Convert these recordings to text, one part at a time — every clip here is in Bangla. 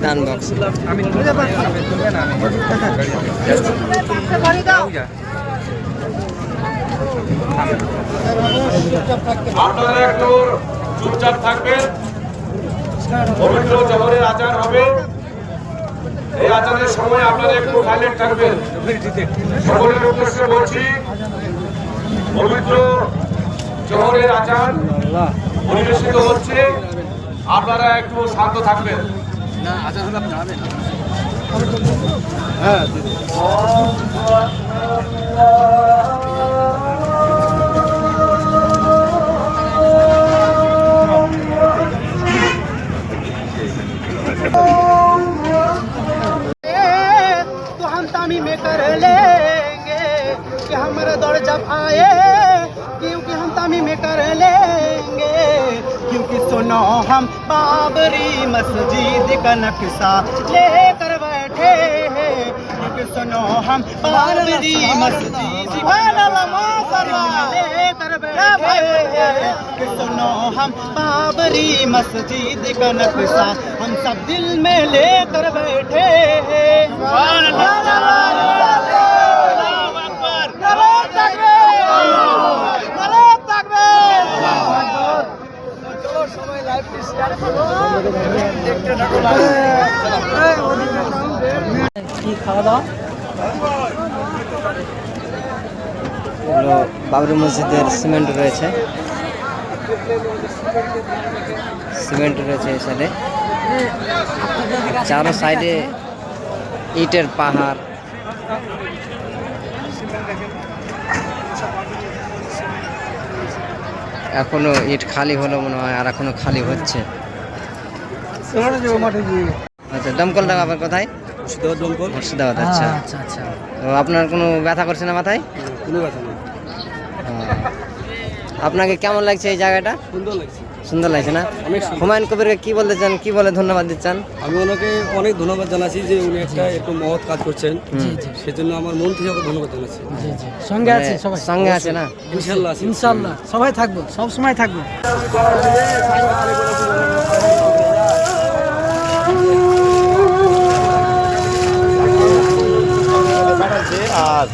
ডান বক্স। আপনারা একটু চুপচাপ থাকবেন। পবিত্র জহরের আজান হবে, এই আজানের সময় আপনারা একটু সাইলেন্ট থাকবেন। সকলের উদ্দেশ্যে বলছি, পবিত্র জহরের আজান পরিবেশিত হচ্ছে, আপনারা একটু শান্ত থাকবেন। হ্যাঁ, तो हम तामी में कर लेंगे कि हमारा दौर जब आए, क्योंकि हम तामी में कर लेंगे, क्योंकि सुनो हम बाबरी मस्जिद का नक्शा लेकर बैठे हैं, क्योंकि सुनो हम बाबरी मस्जिद लेकर बैठे हैं, कि सुनो हम बाबरी मस्जिद का नक्शा हम सब दिल में लेकर बैठे हैं। খাওয়া দাওয়া এগুলো বাবরি মসজিদের সিমেন্ট রয়েছে, এই সাইডে, চারো সাইডে ইটের পাহাড়। এখনো ইট খালি হলো মনে হয়, আর এখনো খালি হচ্ছে। আচ্ছা, দমকলটা আবার কোথায়? মুর্শিদাবাদ। আচ্ছা আচ্ছা আচ্ছা। তো আপনার কোনো ব্যথা করছে না মাথায়? কোনো ব্যথা নেই। আপনাকে কেমন লাগছে এই জায়গাটা? সুন্দর লাগছে। সুন্দর লাগছে না? অনেক সুন্দর। হুমায়ুন কবিরকে কি বলতে চান, কি বলে ধন্যবাদ দিচ্ছেন? আমি ওনাকে অনেক ধন্যবাদ জানাচ্ছি যে উনি একটু মহৎ কাজ করছেন, সেজন্য আমার মন থেকে ওকে ধন্যবাদ জানাচ্ছি। সঙ্গে আছে সবাই, সঙ্গে আছে না? ইনশাআল্লাহ ইনশাআল্লাহ সবাই থাকবো, সব সময় থাকবো। আর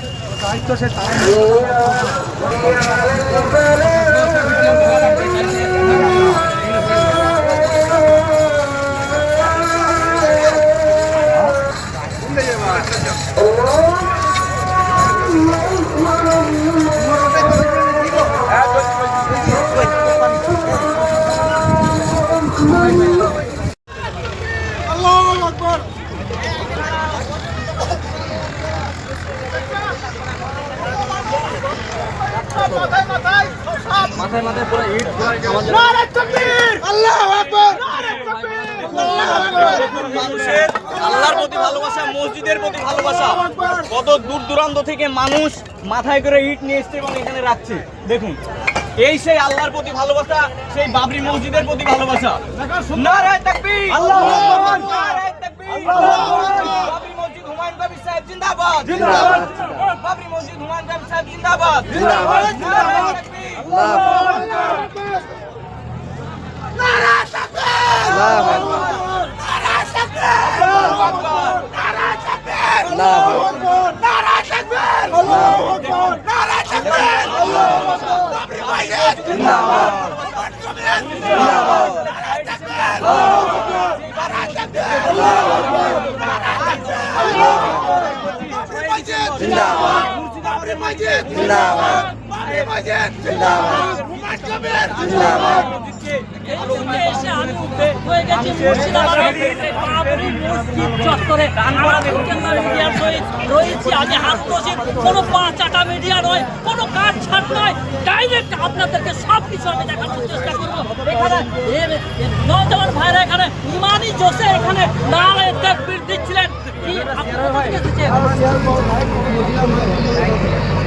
মাথায় মাথায় পুরো ইট মানুষের আল্লাহর প্রতি ভালোবাসা, মসজিদের প্রতি ভালোবাসা, কত দূর দূরান্ত থেকে মানুষ মাথায় করে ইট নিয়ে এসছে এবং এখানে রাখছে। দেখুন, এই সেই আল্লাহর প্রতি ভালোবাসা, সেই বাবরি মসজিদের প্রতি ভালোবাসা। নারায়ে তাকবীর, আল্লাহু আকবার, নারায়ে তাকবীর, বাবরি মসজিদ হুমায়ুন কবির সাহেব জিন্দাবাদ, জিন্দাবাদ, বাবরি মসজিদ হুমায়ুন কবির সাহেব জিন্দাবাদ, জিন্দাবাদ, নারায়ে তাকবীর, আল্লাহু আকবার, নারায়ে তাকবীর, নারায়ে তাকবীর, আল্লাহু আকবার, নারায়ে তাকবীর, আল্লাহু আকবার, নারায়ে তাকবীর, আল্লাহু আকবার, নারায়ে তাকবীর, আল্লাহু আকবার, নারায়ে তাকবীর, আল্লাহু আকবার, বাবরি মসজিদ জিন্দাবাদ, জিন্দাবাদ, নারায়ে তাকবীর, আল্লাহু আকবার, নারায়ে তাকবীর, আল্লাহু আকবার, নারায়ে তাকবীর, আল্লাহু আকবার, বাবরি মসজিদ জিন্দাবাদ, বাবরি মসজিদ জিন্দাবাদ, বাবরি মসজিদ জিন্দাবাদ, হুমায়ুন কবির জিন্দাবাদ। এসে আমি হয়ে গেছি মুর্শিদাবাদের বাবরি মসজিদ চত্বরে। রয়েছি আমি হাতকষির, কোনো পা চাটা মিডিয়া নয়, কোনো কাজ ছাড় নয়, ডাইরেক্ট আপনাদেরকে সব কিছু আমি দেখানোর চেষ্টা করবো। এখানে নওজওয়ান ভাইরা এখানে ইমানি জোশে এখানে নারায়ে তাকবীর দিচ্ছিলেন। কি আপনারা এসেছেন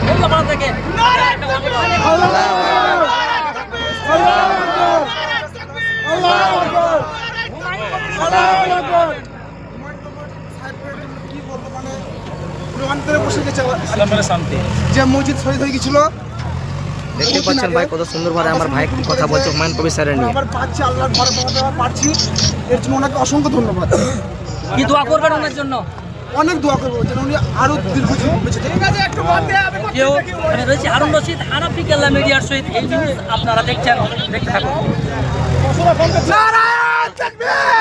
ধন্যবাদ থেকে নারায়ে তাকবীর, অন্তরে বসে গেছে শান্তি, যে মসজিদ শহীদ হয়ে গেছিল, দেখতে পাচ্ছেন ভাই কত সুন্দরভাবে আমার ভাই কি কথা বলছে হুমায়ুন কবির স্যারের নিয়ে। আবার পাচ্ছি আল্লাহর ঘরে পাচ্ছি, এর জন্য ওনাকে অসংখ্য ধন্যবাদ। কি দোয়া করবেন ওনার জন্য? অনেক দোয়া করবো যেন উনি আরো দীর্ঘজীবী বেঁচে থাকেন। কেউ আমি রয়েছি হারুন রশিদ, হানাফি কেল্লা মিডিয়ার সহিত এই নিউজ আপনারা দেখছেন, দেখতে থাকুন। নারায়ণ তাকবীর।